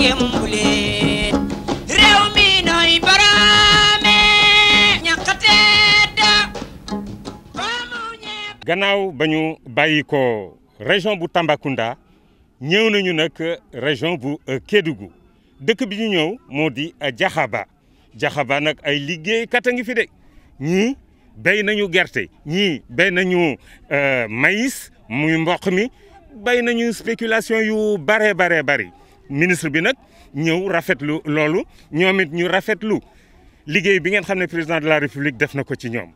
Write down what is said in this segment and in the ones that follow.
gembuleen réew mi nooy boroome ñaqateeda gannaaw ba ñu bàyyi ko région bu Tambacounda ñëw nañu nag région bu Kédougou dëkk bi ñu ñëw moo di Diakhaba Diakhaba nag ay liggéeykat a ngi fi de ñii béy nañu gerte ñii béy nañu maïs muy mboq mi béy nañu spéculation yu bare bari ministre bi nag ñëw rafetlu loolu ñoom it ñu rafetlu liggéey bi ngeen xam ne président de la république def na ko ci ñoom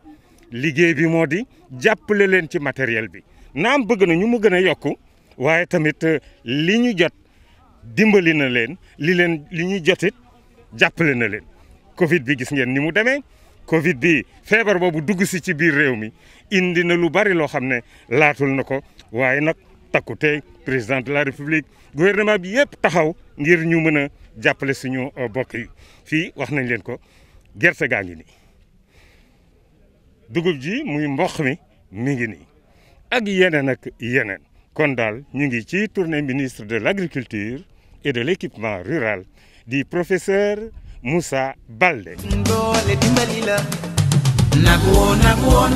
liggéey bi moo di jàppale leen ci matériel bi naam bëgg na ñu mu gën a yokku waaye tamit li ñu jot dimbali na leen li ñu jotit jàppale na leen Covid bi gis ngeen ni mu demee Covid bi feebar boobu dugg si ci biir réew mi indi na lu bari loo xam ne laatul na ko waaye nag takku tey président de la république gouvernement bi yëpp taxaw ngir ñu mën a jàppale suñu bokk yi fii wax nañ leen ko gerte gaa ngi nii dugub ji muy mboq mi ngi nii ak yeneen ak yeneen kon daal ñu ngi ci tournée ministre de l'agriculture et de l'équipement rural di professeur Moussa Baldé. Ndole dimbali la nagulo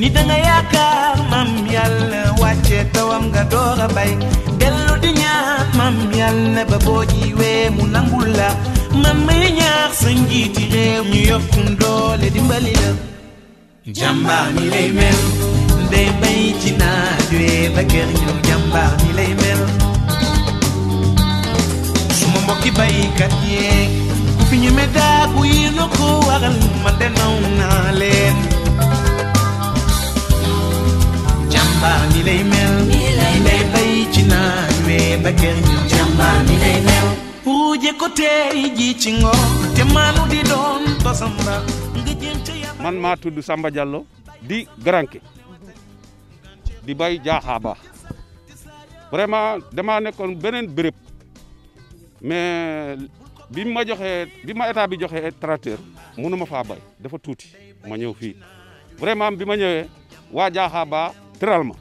ni danga yaakaar mam yàlla wàcce tawam nga door a bay dellu di ñaan mam yàlla ba boo jiwee mu nangul la mam may ñaax sa njiiti réew ñu yokku ndoole dimbali la jàmbaar ni lay mel ndey bay ci naaj wee ba kër ñëw jàmbaar ni lay mel suma mbokki baykat yeeg ku fi ñu medaagu yi na ko waral ma denaw naa leen jàmbaar ni lay mel ndey bay ci naaj wee ba kër ñëw jàmbaar ni lay mel puuje ko tey ji ci ngor te maanu di doon tosamba nga jëm ca yàlla man maa tudd Samba Diallo di Granke di bay Diakhaba vraiment damaa nekkoon beneen béréb mais bi ma état bi joxee tracteur mënu ma faa bay dafa tuuti ma ñëw fii vraiment bi ma ñëwee waa Diakhaba tëral ma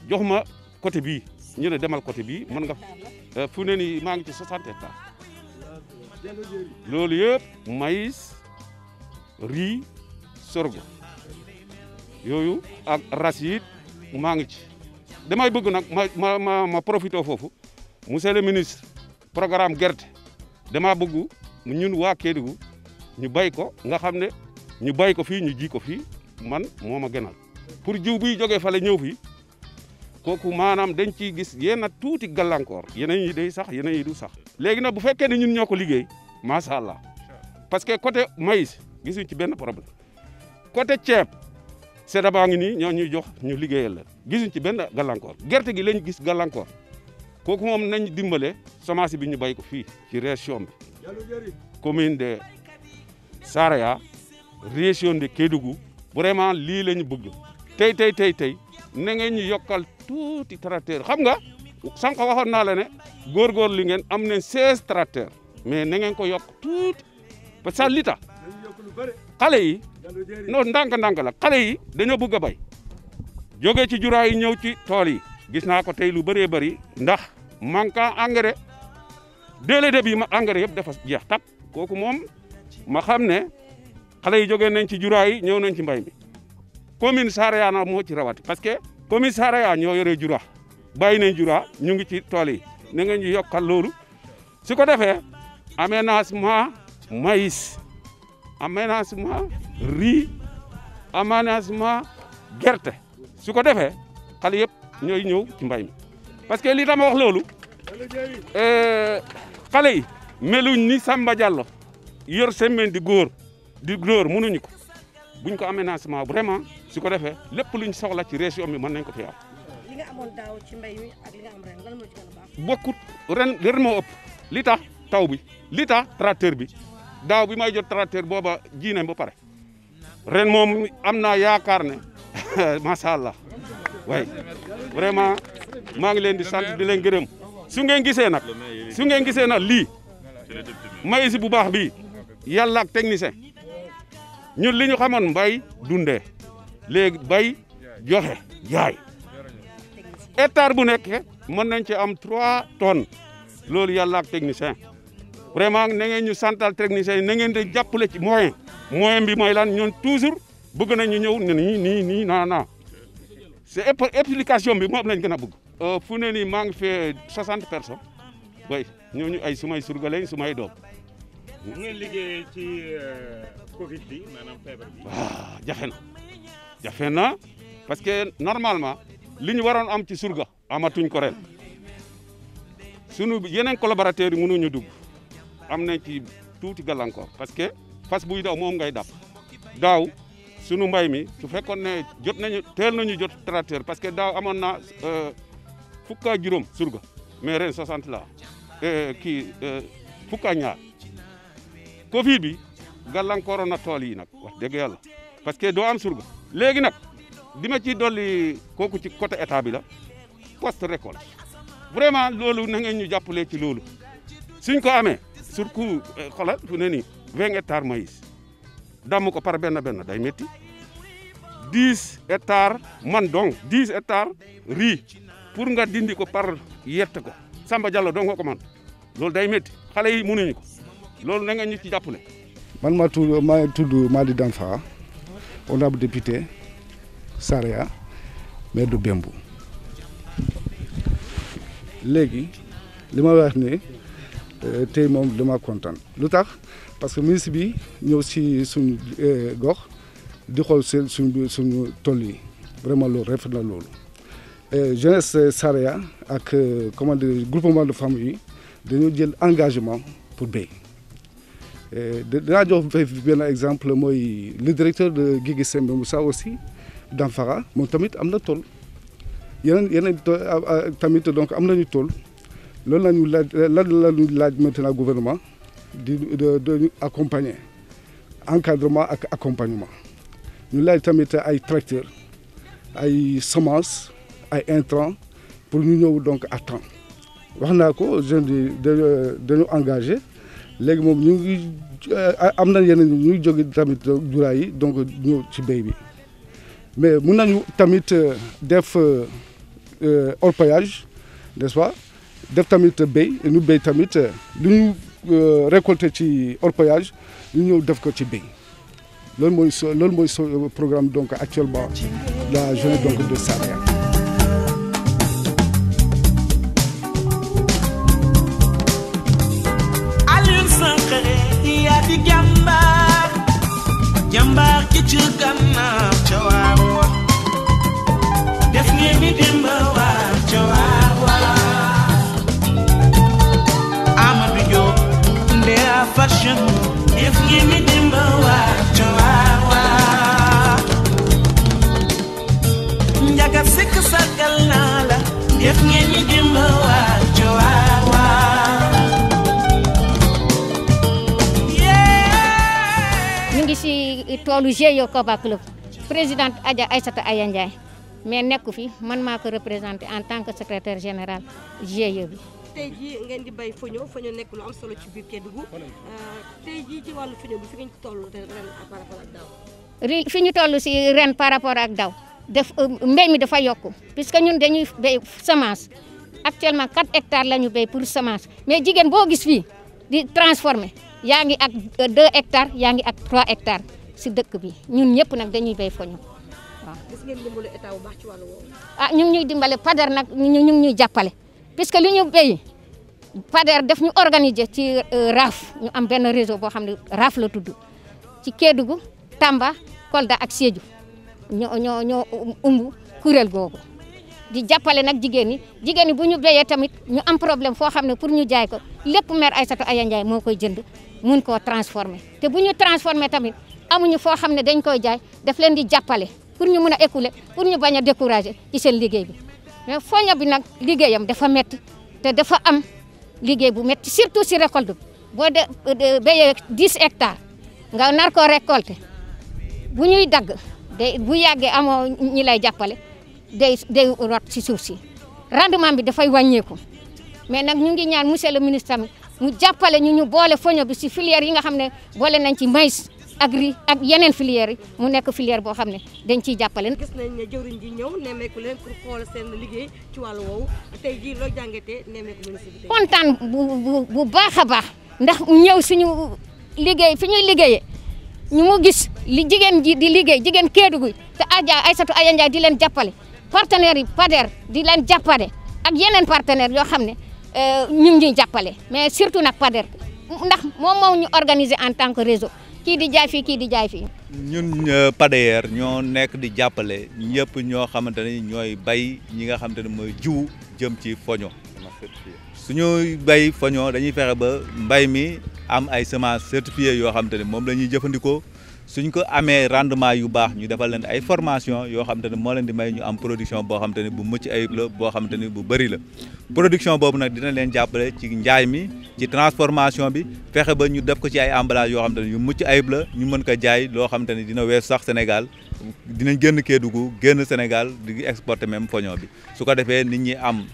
jox ma côté bii ñu ne demal côté bii mën nga fu ne nii maa ngi ci 60 hectares loolu yëpp maïs riz sorgho yooyu ak racine maa ngi ci damay bëgg nag ma profité foofu monsieur le ministre programme gerte dama bëgg ñun waa Kédougou ñu bay ko nga xam ne ñu bay ko fii ñu ji ko fii man moo ma gënal pour jiw biy jógee fale ñëw fii kooku maanaam dañ ciy gis yenn tuuti gàllankoor yeneen yi day sax yeneen yi du sax léegi nag bu fekkee ne ñun ñoo ko liggéey macha allah parce que côté maïs gisuñ ci benn problème côté ceeb sedda baa ngi nii ñoo ñuy jox ñu liggéeyal la gisuñ ci benn gàllankoor gerte gi lañ gis gàllankoor kooku moom nañ dimbale semence bi ñu bay ko fii ci région bi commune de Saraya région de Kédougou vraiment lii la ñu bëgg tey na ngeen ñu yokkal tuuti tracteur xam nga sànq waxoon naa la ne góorgóorlu li ngeen am ne 16 tracteur mais na ngeen ko yokk tuuti parce que li tax xale yi non ndànk-ndànk la xale yi dañoo bëgg a bay jógee ci juraay yi ñëw ci tool yi gis naa ko tey lu bëree bëri ndax manquant engrais dès le début ma engrais yëpp dafa jeex tak kooku moom ma xam ne xale yi jógee nañ ci juraay yi ñëw nañ ci mbay mi commune Saraya na moo ci rawati parce que commune Saraya ñoo yore jura bàyyi nañ jura ñu ngi ci tool yi na ngeen ñu yokkal loolu su ko defee aménagement maïs aménagement riz aménagement gerte su ko defee xale yëpp ñooy ñëw ci mbay mi parce que li dama wax loolu xale yi meluñ ni Samba Diallo yor semaine di góor mënuñu ko buñ ko aménagement vraiment su ko defee lépp luñ soxla ci région bi mën nañ ko fi am. li nga amoon daaw ci mbay mi ak li nga am ren lan moo ci gën a baax. bokkut ren moo ëpp li tax taw bi li tax tracteur bi daaw bi may jot tracteur booba ji nañ ba pare ren moom am naa yaakaar ne macha allah way vraiment maa ngi leen di sant di leen gërëm su ngeen gisee nag lii maïs bu baax bii yàlla ak technicien ñun li ñu xamoon mbay dundee léegi bay joxe jaay hectare bu nekk mën nañ ci am 3 tonnes loolu yàlla ak technicien vraiment na ngeen ñu santal technicien yi na ngeen di jàppale ci moyen bi mooy lan ñun toujours bëgg nañu ñëw ne nii non c'est explication bi moom lañ gën a bëgg. fu ne nii maa ngi fee 60 personnes bay ñooñu ay sumay surga lañ sumay doom. bu ngeen liggéeyee ci Covid bi maanaam feebar bi. waaw jafe na parce que normalement li ñu waroon am ci surga amatuñ ko ren sunu yeneen collaborateurs yi mënuñu dugg am nañ ci tuuti gàllankoor parce que fas buy daw moom ngay dàpp daaw sunu mbay mi su fekkoon ne teel nañu jot tracteur parce que daaw amoon na fukk ak juróom surga mais ren 60 la fukk ak ñaar Covid bi gàllankooroon na tool yi nag wax dëgg yàlla parce que doo am surga léegi nag di ma ci dolli kooku ci côté état bi la post récolte vraiment loolu na ngeen ñu jàppale ci loolu suñ ko amee surtout xoolal fu ne nii 20 hectares maïs damm ko par benn day métti 10 hectares man donc 10 hectares riz pour nga dindi ko par yett ko Samba Diallo dong nga ko man loolu day métti xale yi mënuñu ko loolu na ngeen ñu ci jàppale. man maa tudd Madi Danfa honorable député Saraya maire de Bembou léegi li ma wax ne tey moom dama kontaan lu tax parce que ministre bi ñëw si suñu gox di xool seen suñu tool yi vraiment loolu rafet na loolu jeunesse Saraya ak comment dire groupement de femmes yi dañoo jël engagement pour béy dinaa jox benn exemple mooy le directeur de Guigui Sembe Moussa aussi Danfara moom tamit am na tool yeneen tamit donc am nañu tool loolu lañu laaj maintenant gouvernement di accompagner encadrement ak accompagnement ñu laaj tamit ay tracteurs ay semences ay intrants pour ñu ñëw donc à temps wax naa ko jeunes yi dañu engagé léegi moom ñu ngi am na yeneen ñuy jóge tamit juraay yi donc ñëw ci béy bi mais mun nañu tamit def orpaillage n'est-ce pas def tamit béy ñu béy tamit lu ñu récolter ci orpaillage ñu ñëw def ko ci béy loolu mooy programme donc actuellement la journée donc de Saraya. di jàmbaar ki ci gannaaw ca waawa def ngeen ni demba waar ca waawa Amadou Diop Ndea Fashion def ngeen ni demba waar ca waawa Njaga Sekk sargal naa la def ngeen ni demba waar ca waawa ci toolu GIE Koba Club présidente Adja Aïssata Aya Ndiaye mais nekku fi man maa ko représenté en tant que secrétaire général GIE bi. tey jii ngeen di bay foño nekk lu am solo ci biir Kédougou tey jii ci wàllu foño bi fi ngeen toll ren par rapport ak daaw. fi ñu toll si ren par rapport ak daaw def mbéy mi dafa yokku puisque ñun dañuy béy semence actuellement 4 hectares la ñu béy pour semence mais jigéen boo gis fii di transformer. yaa ngi ak 2 hectares yaa ngi ak 3 hectares si dëkk bi ñun ñëpp nag dañuy béy foño waaw. gis ngeen dimbalu état bu baax ci wàllu woowu. ñu ngi ñuy dimbale PADER nag ñu ngi ñuy jàppale puisque li ñu béy PADER def ñu organiser ci RAF ñu am benn réseau boo xam ne RAF la tudd ci Kédougou Tamba Kolda ak Sédhiou ñoo umb kuréel googu di jàppale nag jigéen ñi bu ñu béyee tamit ñu am problème foo xam ne pour ñu jaay ko lépp maire Aïssata Aya Ndiaye moo koy jënd mun koo transformer te bu ñu transformer tamit amuñu foo xam ne dañ koy jaay daf leen di jàppale pour ñu mën a écouler pour ñu bañ a décourager ci seen liggéey bi mais foño bi nag liggéeyam dafa metti te dafa am liggéey bu metti surtout si récolte bi boo béyee 10 hectares nga nar koo récolter bu ñuy dagg bu yàggee amoo ñi lay jàppale day rot si suuf si rendement bi dafay wàññeeku mais nag ñu ngi ñaan monsieur le ministre tamit mu jàppale ñu boole foño bi si filière yi nga xam ne boole nañ ci maïs ak riz ak yeneen filières yi mu nekk filière boo xam ne dañ ciy jàppale. gis nañ ne jëwriñ ji ñëw nemmeeku leen pour xool seen liggéey ci wàllu woowu tey jii loo jàngatee nemmeeku ministre bi. kontaan bu baax a baax ndax ñëw suñu liggéey fi ñuy liggéeyee ñu mu gis li jigéen ji di liggéey jigéen Kédougou te Aïssatou Aya Ndiaye di leen jàppale partenaires yi PADER di leen jàppale ak yeneen partenaires yoo xam ne ñu ngi ñuy jàppale mais surtout nag PADER ndax moom moo ñu organiser en tant que réseau. kii di jaay fii kii di jaay fii. ñun PADER ñoo nekk di jàppale ñëpp ñoo xamante ne ñooy bay ñi nga xamante ne mooy jiwu jëm ci foño suñuy bay foño dañuy fexe ba mbay mi am ay semences certifiées yoo xamante ne moom la ñuy jëfandikoo suñ ko amee rendement yu baax ñu defal leen ay formation yoo xamante ne moo leen di may ñu am production boo xamante ne bu mucc ayib la boo xamante ne bu bëri la production boobu nag dina leen jàppale ci njaay mi ci transformation bi fexe ba ñu def ko ci ay emballage yoo xamante ne yu mucc ayib la ñu mën ko jaay loo xamante ne dina wees sax Sénégal dinañ génn Kédougou génn Sénégal di exporter même foño bi su ko defee nit ñi am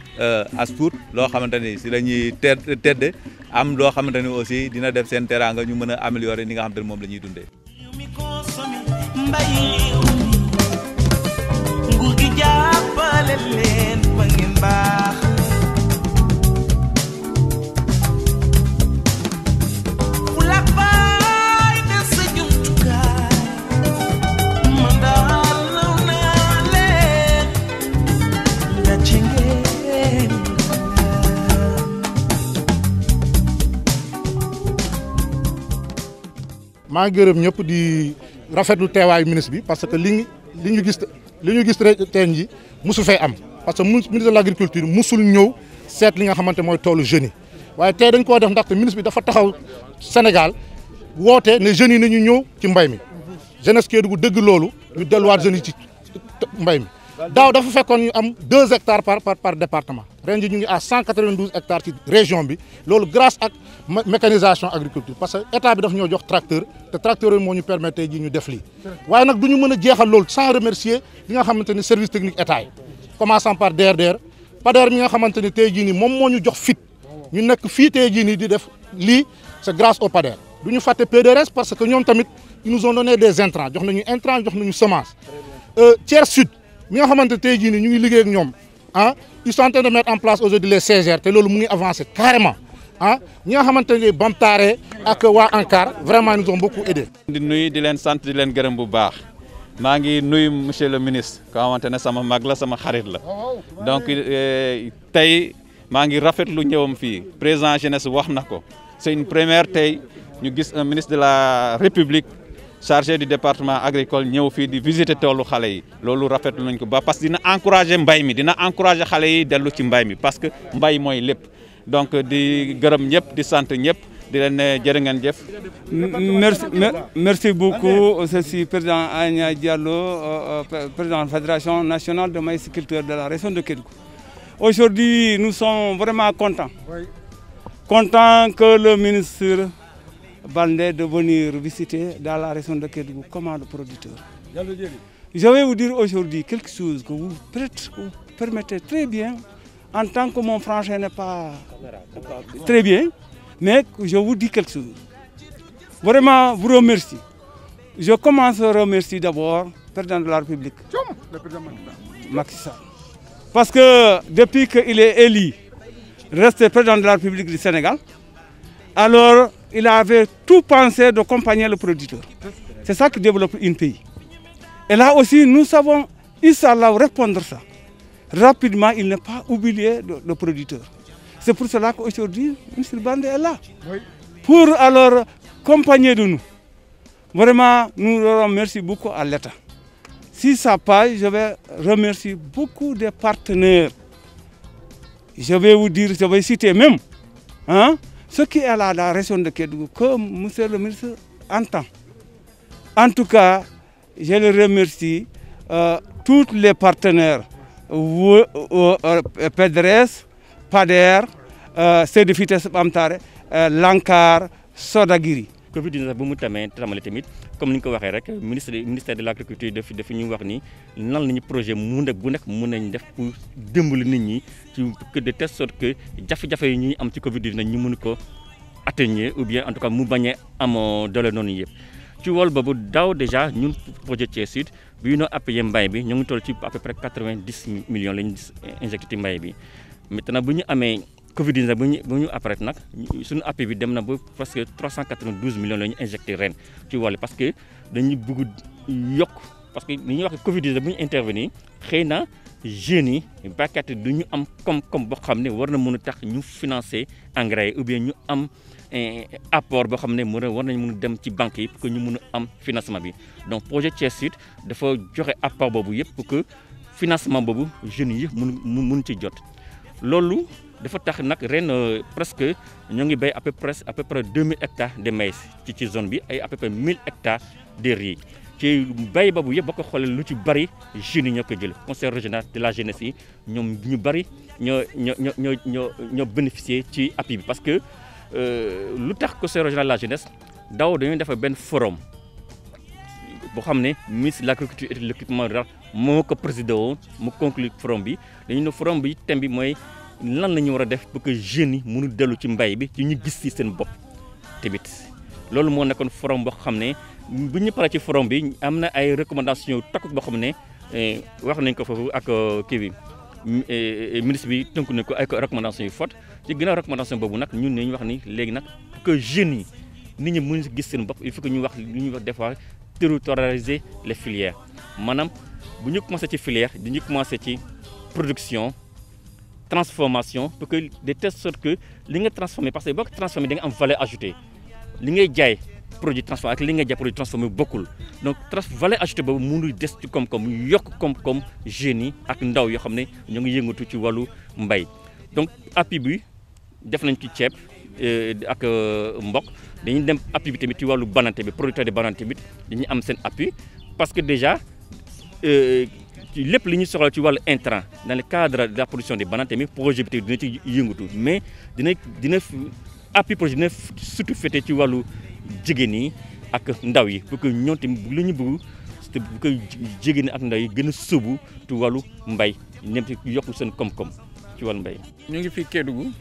as tuut loo xamante ni si la ñuy tedde am loo xamante ni aussi dina def seen teraanga ñu mën a améliorer ni nga xamante ne moom la ñuy dundee. nguur gi jàppale leen ba ngeen baax fu la baay de sa jumtukaay man daal naw naa leen nga ci ngeen maa ngi gërëm ñëpp di rafetlu teewaayu ministre bi parce que li ñu gis teen ji musu fay am parce que ministre de l'agriculture musul ñëw seet li nga xamante mooy toolu jeunes yi waaye tey dañ koo def ndaxte ministre bi dafa taxaw Sénégal woote ne jeunes yi nañu ñëw ci mbay mi jeunesse Kédougou dëgg loolu ñu delluwaat jeunes yi ci mbay mi daaw dafa fekkoon ñu am 2 hectares par département ren ji ñu ngi à 192 hectares ci région bi loolu grâce ak mécanisation agriculture parce que état bi daf ñoo jox tracteur te tracteur yi moo ñu permettre ji ñu def lii waaye nag du ñu mën a jeexal loolu sans remercier li nga xamante ni service technique état yi commençant par DRDR PADER mi nga xamante ni tey jii nii moom moo ñu jox fit ñu nekk fii tey jii nii di def lii c'est grâce au PADER du ñu fàtte PDRS parce que ñoom tamit ils nous ont donné des intrants jox nañu intrants jox nañu semence Thiers Sud mi nga xamante tey jii nii ñu ngi liggéey ak ñoom ah ils sont en train de mettre en place aujourd'hui les CGR te loolu mu ngi avancé carrément ah ñi nga xamante ne Bamtare ak waa ANCAR vraiment nous ont beaucoup aidé. di nuyu di leen sant di leen gërëm bu baax maa ngi nuyu monsieur le ministre ko xamante ne sama mag la sama xarit la donc tey maa ngi rafetlu ñëwam fii président jeunesse wax na ko c'est une première tey ñu gis un ministre de la République chargé du département agricole ñëw fii di visiter toolu xale yi loolu rafetlu nañ ko ba parce que dina encourager mbay mi dina encourager xale yi dellu ci mbay mi parce que mbay mooy lépp donc di gërëm ñëpp di sant ñëpp di leen jërë ngeen jëf. Merci beaucoup. Je suis président Anya Diallo, président de la Fédération nationale de maïsiculteurs de la région de Kédougou. Aujourd'hui, nous sommes vraiment contents. Contents que le ministre Baldé de venir visiter dans la région de Kédougou comme le producteur. Je vais vous dire aujourd'hui quelque chose que vous permettez très bien, en tant que mon français n'est pas très bien, mais je vous dis quelque chose. Vraiment, vous remercie. Je commence à remercier d'abord le président de la République, Macky Sall. Parce que depuis qu'il est élu, resté président de la République du Sénégal, alors il avait tout pensé d'accompagner le producteur. C'est ça qui développe un pays. Et là aussi, nous savons, Inch'Allah, répondre ça. Rapidement, il n'est pas oublié le producteur. C'est pour cela qu'aujourd'hui, M. Baldé est là. Oui. Pour alors accompagner de nous. Vraiment, nous remercions beaucoup à l'État. Si ça passe, je vais remercier beaucoup de partenaires. Je vais vous dire, je vais citer même ce qui est là dans la région de Kédougou, comme M. le ministre entend. En tout cas, je le remercie, tous les partenaires, PDRS, PADER, CDFITES Bamtare, l'ANCAR, Sodagiri. Covid-19 bu mu tamale tamit comme ni ñu ko waxee rek ministère de l'agriculture dafa ñu wax ni nan lañu projet bu nekk mën nañ def pour dimbali nit ñi ci de telle sorte que jafe-jafe yi ñuy am ci Covid-19 ñu mën ko atténuer ou bien en tout cas mu bañ a am doole noonu yëpp. ci wàll boobu daaw déjà ñun projet Thiès Sud bi ñu appuyé mbay bi ñu ngi toll ci à peu près 90 millions la ñu injecté ci mbay bi maintenant bu ñu amee Covid-19 bu ñu après nag suñu appui bi dem na ba presque 392 millions la ñu injecté ren ci wàll parce que dañuy bëgg yokk parce que li ñuy wax Covid-19 bu ñu intervenir xëy na jeunes yi baykat yi du ñu am koom-koom boo xam ne war na mën a tax ñu financer engrais ou bien ñu am apport boo xam ne war nañ mën a dem ci banques yi pour que ñu mën a am financement bi donc projet Thiès Sud dafa joxe apport boobu yëpp pour que financement boobu jeunes yi mun ci jot loolu dafa tax nag ren presque ñoo ngi béy à peu près 2000 hectares de maïs ci zone bi ay à peu près 1000 hectares de riz ci béy boobu yëpp boo ko xoolee lu ci bari jeunes yi ñoo ko jël conseil régional de la jeunesse yi ñoom ñu bari ñoo bénéficier ci appui bi parce que lu tax conseil régional de la jeunesse daaw dañuy defar benn forum boo xam ne ministre de l'agriculture et de l'équipement rural moo ko présidé woon mu conclure forum bi dañu ne forum bi thème bi mooy lan la ñu war a def pour que jeunes yi mënu dellu ci mbay bi ci ñu gis ci seen bopp tamit loolu moo nekkoon forum boo xam ne bu ñu paree ci forum bi am na ay recommandations yu takku boo xam ne wax nañ ko foofu ak kii bi ministre bi tënk na ko ay recommandations yu fortes ci ginnaaw recommandation boobu nag ñun ñu wax ni léegi nag pour que jeunes yi nit ñi mën gis seen bopp il faut que ñu wax lu ñuy wax des fois territorialiser les filières maanaam bu ñu commencé ci filière dañuy commencé ci production transformation pour que de telle sorte que li nga transformé parce que boo ko transformé da nga am valeur ajoutée li ngay jaay produit transformé ak li ngay jaay produit transformé bokkul donc valeur ajoutée boobu mënul des ci koom-koom yokk koom-koom jeunes yi ak ndaw yoo xam ne ñoo ngi yëngatu ci wàllu mbay donc appui bi def nañ ci ceeb ak mboq dañuy dem appui bi tamit ci wàllu banane bi producteur de banane tamit dañuy am seen appui parce que déjà ci lépp li ñuy soxla ci wàllu intrant dans le cadre de la production des bananes tamit projet bi dina ci yëngatu mais dina appui projet dina surtout féete ci wàllu jigéen yi ak ndaw yi pour que ñoom tamit lu ñu bëgg bu ko jigéen ñi ak ndaw yi gën a sóobu ci wàllu mbay ñoom ci yokku seen koom-koom ci wàllu mbay. ñu ngi fi Kédougou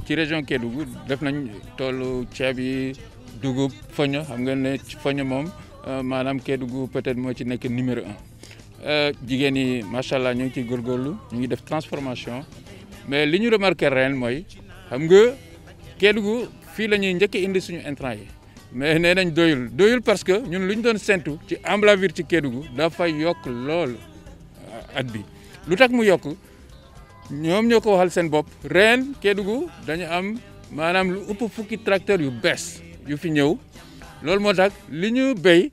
ci région Kédougou def nañ toolu ceeb yi dugub foño xam nga ne foño moom maanaam Kédougou peut-être moo ci nekk numéro 1. jigéen yi macha allah ñu ngi ciy góorgóorlu ñu ngi def transformation mais li ñu remarqué ren mooy xam nga Kédougou fii la ñuy njëkk indi suñu intrant yi mais nee nañ doyul parce que ñun lu ñu doon séntu ci emblavir ci Kédougou dafay yokk lool at bi lu tax mu yokk ñoom ñoo ko waxal seen bopp ren Kédougou dañu am maanaam lu ëpp fukki tracteur yu bees yu fi ñëw loolu moo tax li ñu béy.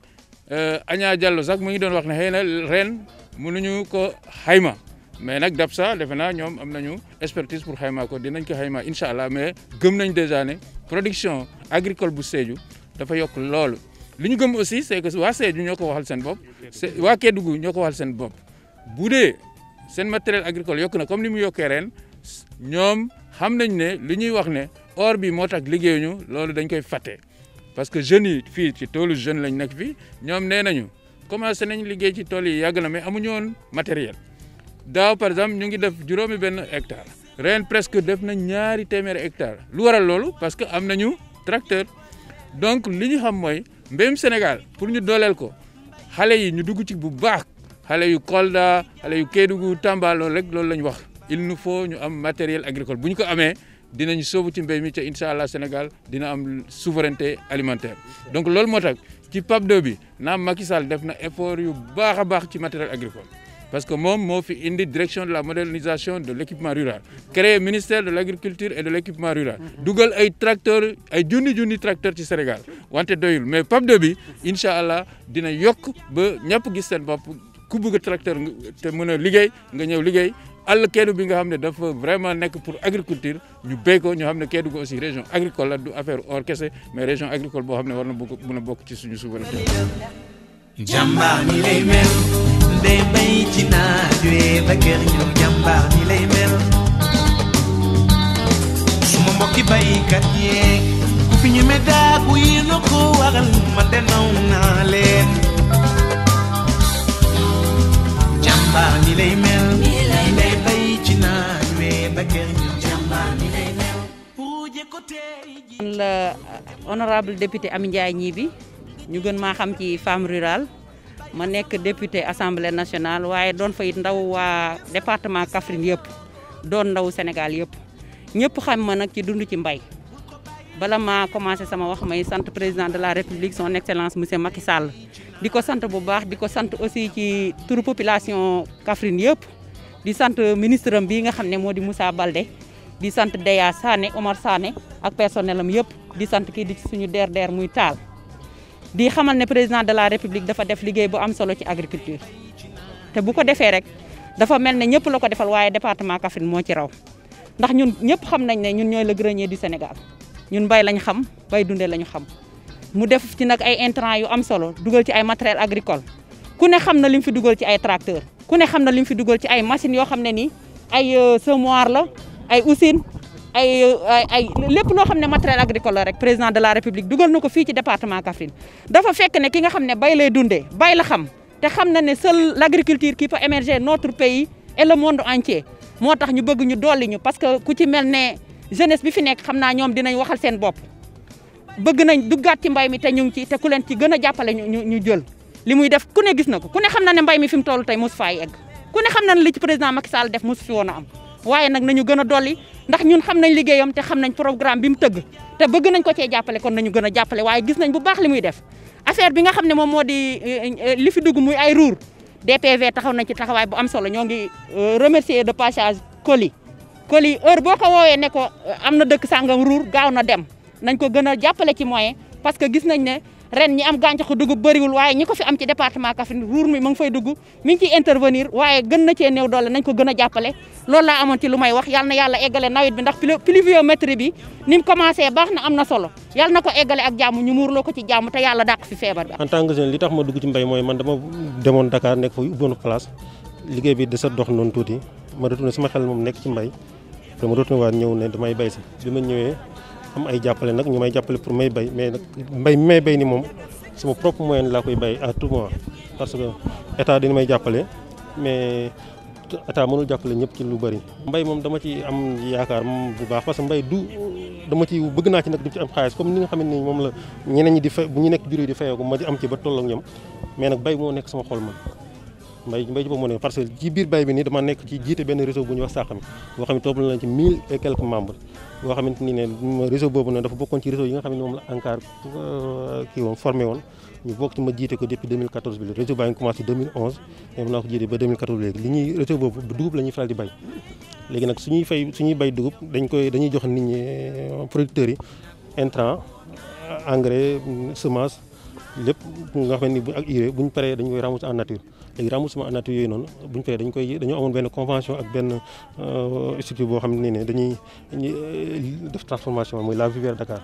Aña Diallo sax mu ngi doon wax ne xëy na ren mënuñu ko xayma mais nag DAPSA defe naa ñoom am nañu expertise pour xayma ko dinañ ko xayma incha allah mais gëm nañ déjà ne production agricole bu Sédhiou dafa yokk loolu. li ñu gëm aussi c'est que waa Sédhiou ñoo ko waxal seen bopp waa Kédougou ñoo ko waxal seen bopp bu dee seen matériel agricole yokk na comme ni mu yokkee ren ñoom xam nañ ne li ñuy wax ne or bi moo tax liggéeyuñu loolu dañ koy fàtte. parce que jeunes yi fii ci toolu jeune lañ nekk fii ñoom nee nañu commencé nañ liggéey ci tool yi yàgg na mais amuñu woon matériel daaw par exemple ñu ngi def juróomi benn hectare ren presque def nañ 200 hectares lu waral loolu parce que am nañu tracteur donc li ñu xam mooy mbéyum Sénégal pour ñu dooleel ko xale yi ñu dugg ci bu baax xale yu Kolda xale yu Kédougou Tamba loolu rek loolu la ñu wax il nous faut ñu am matériel agricole bu ñu ko amee dinañ sóobu ci mbéy mi ca incha allah Sénégal dina am souveraineté alimentaire donc loolu moo tax ci PAP 2 bi naam Macky Sall def na effort yu baax a baax ci matériel agricole parce que moom moo fi indi direction de la modernisation de l'équipement rural créé ministère de l'agriculture et de l'équipement rural dugal ay tracteurs ay junni tracteurs ci Sénégal wante doyul mais PAP 2 bi incha allah dina yokk ba ñëpp gis seen bopp ku bëgg tracteur te mën a liggéey nga ñëw liggéey àll Kédougou bi nga xam ne dafa vraiment nekk pour agriculture ñu béy ko ñu xam ne Kédougou aussi région agricole la du affaire or kese mais région agricole boo xam ne war na mën a bokk ci suñu souveraineté. jàmbaar ni lay mel ndey bay ci naaj wi ba kër ñëw jàmbaar ni lay mel suma mbokki baykat yeeg ku fi ñu médaa bu yi na ko waral ma denaw naa leen jàmbaar ni lay mel ndey bay ci naaj wi ba kër ñëw jàmbaar ni lay mel la honorable député Amy Ndiaye Gniby ñu gën maa xam ci femme rurale ma nekk député assemblée nationale waaye doon fa it ndaw waa département Kaffrine yëpp doon ndaw Sénégal yëpp ñëpp xam ma nag ci dund ci mbay. bala ma commencé sama wax may sant président de la république son excellence monsieur Macky Sall di ko sant bu baax di ko sant aussi ci turu population Kaffrine yëpp di sant ministre am bii nga xam ne moo di Moussa Baldé di sant Deya Sané Omar Sané ak personnel am yëpp di sant kii di suñu DRDR muy taal di xamal ne président de la république dafa def liggéey bu am solo ci agriculture te bu ko defee rek dafa mel ne ñëpp la ko defal waaye département Kaffrine moo ci raw ndax ñun ñëpp xam nañ ne ñun ñooy le grenier du Sénégal ñun bay lañ xam bay dundee lañu xam mu def ci nag ay intrants yu am solo dugal ci ay matériel agricole ku ne xam na li mu fi dugal ci ay tracteur ku ne xam na li mu fi dugal ci ay machines yoo xam ne nii ay semoir la ay usine ay lépp loo xam ne matériel agricole la rek président de la république dugal na ko fii ci département Kaffrine dafa fekk ne ki nga xam ne bay lay dundee bay la xam te xam na ne seul l'agriculture qui peut émerger notre pays et le monde entier moo tax ñu bëgg ñu dolli ñu parce que ku ci mel ne jeunesse bi fi nekk xam naa ñoom dinañ waxal seen bopp bëgg nañ duggaat ci mbay mi te ñu ngi ci te ku leen ci gën a jàppale ñu jël li muy def ku ne gis na ko ku ne xam na ne mbay mi fi mu toll tey mosu faa yegg ku ne xam na ne li ci président Macky Sall def mosu fi woon a am waaye nag nañu gën a dolli ndax ñun xam nañ liggéeyam te xam nañ programme bi mu tëgg te bëgg nañ ko cee jàppale kon nañu gën a jàppale waaye gis nañ bu baax li muy def affaire bi nga xam ne moom moo di li fi dugg muy ay ruur DPV taxaw nañ ci taxawaay bu am solo ñoo ngi remercier de passage Coly heure boo ko woowee ne ko am na dëkk sàngam ruur gaaw na dem nañ ko gën a jàppale ci moyen parce que gis nañ ne ren ñi am gàncaxu dugub bëriwul waaye ñi ko fi am ci département Kaffrine ruur mi ma ngi fay dugg mi ngi ciy intervenir waaye gën na cee néew doole nañ ko gën a jàppale loolu laa amoon ci lu may wax yal na yàlla eggale nawet bi ndax pluviométrie bi ni mu commencé baax na am na solo yal na ko eggale ak jàmm ñu muurloo ko ci jàmm te yàlla dàq fi feebar bi. en tant que jeune li tax ma dugg ci mbay mooy man dama demoon Dakar nekk fa ubboon place liggéey bi desa dox noonu tuuti ma retourné sama xel moom nekk ci mbay ma retourné waat ñëw ne damay bay si bi ma ñëwee am ay jàppale nag ñu may jàppale pour may bay mais nag mbay mi may bay ni moom sama propre moyen laa koy bay à tout moment parce que état dina may jàppale mais état mënul jàppale ñëpp ci lu bëri. mbay moom dama ci am yaakaar moom bu baax parce que mbay du dama ci bëgg naa ci nag di ci am xaalis comme ni nga xam ne moom la ñeneen ñi di fay bu ñu nekk bureau yi di fayoo ko ma di am ci ba toll ak ñoom mais nag bay moo nekk sama xol man. mbay ci boobu moo nekk parce que ci biir bay bi nii dama nekk ci jiite benn réseau bu ñuy wax Saxami boo xam ne topp na ci 1000 et quelques membres boo xamante ni ne réseau boobu ne dafa bokkoon ci réseau yi nga xam ne moom la ANCAR kii woon formé woon ñu bokk ci ma jiite ko depuis 2014 bi réseau baa ngi commencé 2011 mais mën naa ko jiite ba 2014 léegi li ñuy réseau boobu dugub la ñuy faral di bay léegi nag suñuy bay dugub dañuy jox nit ñi producteurs yi intrant engrais semence lépp nga xam ne ak urée bu ñu paree dañu koy rembourser en nature léegi remboursement en nature yooyu noonu bu ñu paree dañoo amoon benn convention ak benn structure boo xam ne dañuy def transformation muy la Vivière Dakar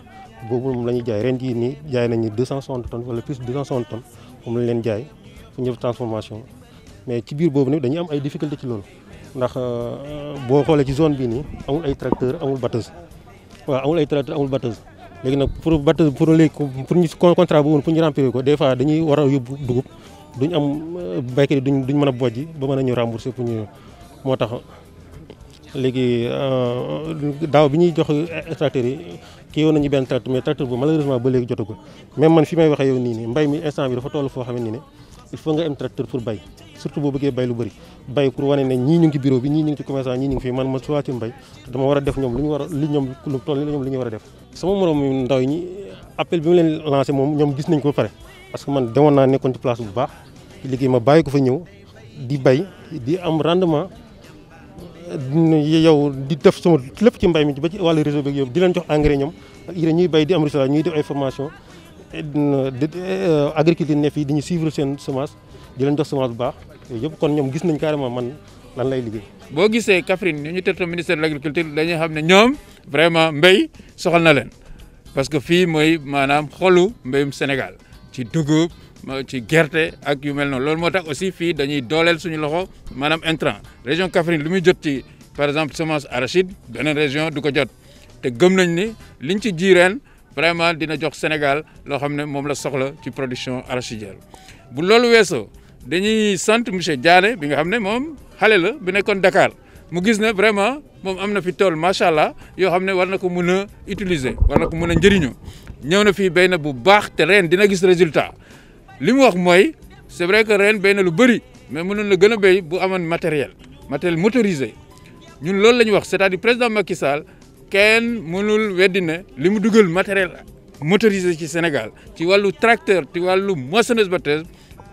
boobu moom la ñuy jaay ren jii nii jaay nañu 260 tonnes wala plus de 260 tonnes moom lañ leen jaay fu ñu def transformation mais ci biir boobu nag dañuy am ay difficulté ci loolu ndax boo xoolee ci zone bii nii amul ay tracteur amul batteuse waaw amul ay tracteur amul batteuse léegi nag pour ñu contrat boobu pour ñu remplir ko des fois dañuy war a yóbbu dugub duñ am béykat yi duñ mën a bojji ba mën a ñu rembourser pour ñu moo tax léegi daaw bi ñuy jox tracteurs yi kii woon nañu benn tracteur mais tracteur bu malheureusement ba léegi jotagul même man fi may waxee yow nii mbay mi instant bi dafa toll foo xam ne il faut nga am tracteur pour bay surtout boo bëggee bay lu bëri bay pour wane ne ñii ñu ngi ci bureau bi ñii ñu ngi ci commerçant ñii ñu ngi fii man ma soit ci mbay dama war a def ñoom lu ñu war a li ñoom lu toll ni ñoom li ñu war a def sama morom ndaw ñi appel bi mu leen lancé moom ñoom gis nañ ko ba pare parce que man demoon naa nekkoon ci place bu baax liggéey ma bàyyi ko fa ñëw di bay di am rendement yow di def sama lépp ci mbay mi ba ci wàllu réseau bi yow di leen jox engrais ñoom ñuy bay di am résultat ñuy def ay formation agriculture ne fii di ñu suivre seen semence di leen jox semence bu baax yooyu yëpp kon ñoom gis nañ carrément man lan lay liggéey. boo gisee Kaffrine ñu tëdd ministère de l'agriculture dañuy xam ne ñoom vraiment mbéy soxal na leen parce que fii mooy maanaam xolu mbéyum Sénégal ci dugub ci gerte ak yu mel noonu loolu moo tax aussi fii dañuy dooleel suñu loxo maanaam intrant région Kaffrine lu muy jot ci par exemple semence arachide beneen région du ko jot te gëm nañ ni liñ ci ji ren vraiment dina jox Sénégal loo xam ne moom la soxla ci production arachidière bu loolu weesoo dañuy sant monsieur Diané bi nga xam ne moom xale la bi nekkoon Dakar mu gis ne vraiment moom am na fi tool macha allah yoo xam ne war na ko mun a utiliser war na ko mun a njëriñoo ñëw na fii béy na bu baax te ren dina gis résultat li mu wax mooy c'est vrai que ren béy na lu bëri mais mënoon na gën a béy bu amoon matériel motorisé ñun loolu la ñu wax c'est-à-dire président Macky Sall kenn mënul weddi ne li mu dugal matériel motorisé ci Sénégal ci wàllu tracteur ci wàllu moissonneuse batteuse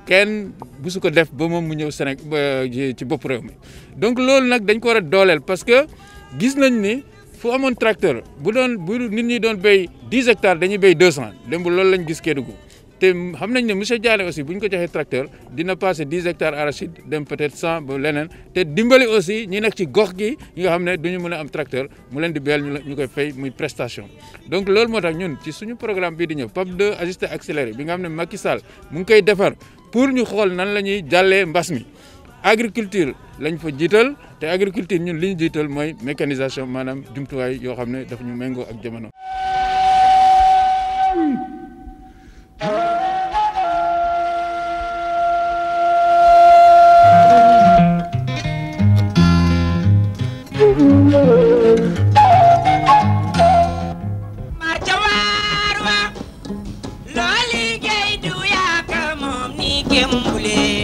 kenn busu ko def ba moom mu ñëw Sénégal ci bopp réew mi donc loolu nag dañ ko war a dooleel parce que gis nañ ni fu amoon tracteur bu nit ñi doon béy 10 hectares dañuy béy 200 démb loolu lañ gis Kédougou te xam nañ ne monsieur Diané aussi bu ñu ko joxee tracteur dina passer 10 hectares arachide dem peut-être 100 ba leneen te dimbali aussi ñi nekk ci gox gi ñi nga xam ne duñu mën a am tracteur mu leen di beel ñu koy fay muy prestation donc loolu moo tax ñun ci suñu programme bii di ñëw PAP 2 ajusté accéléré bi nga xam ne Macky Sall mu ngi koy defar pour ñu xool nan la ñuy jàllee mbas mi agriculture lañ fa jiital te agriculture ñun li ñu jiital mooy mécanisation maanaam jumtuwaay yoo xam ne daf ñu méngoo ak jamono. Loli gay du ya ka mom ni kembule